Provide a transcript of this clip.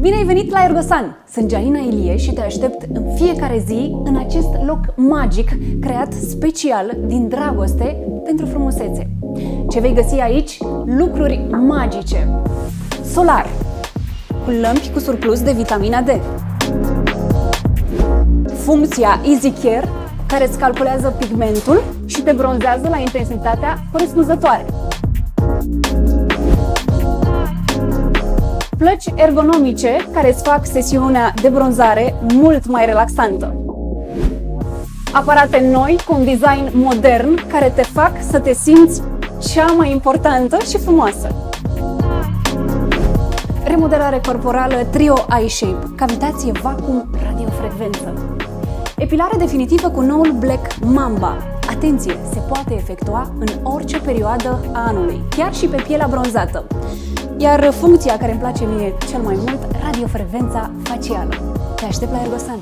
Bine ai venit la Ergosan! Sunt Gianina Ilie și te aștept în fiecare zi în acest loc magic creat special din dragoste pentru frumusețe. Ce vei găsi aici? Lucruri magice. Solar, cu lămpi cu surplus de vitamina D. Funcția Easy Care, care îți calculează pigmentul și te bronzează la intensitatea corespunzătoare. Plăci ergonomice care îți fac sesiunea de bronzare mult mai relaxantă. Aparate noi cu un design modern care te fac să te simți cea mai importantă și frumoasă. Remodelare corporală Trio Eye Shape, cavitație vacuum radiofrecvență. Epilare definitivă cu noul Black Mamba. Atenție, se poate efectua în orice perioadă a anului, chiar și pe pielea bronzată. Iar funcția care îmi place mie cel mai mult, radiofrecvența facială. Te aștept la Ergosan!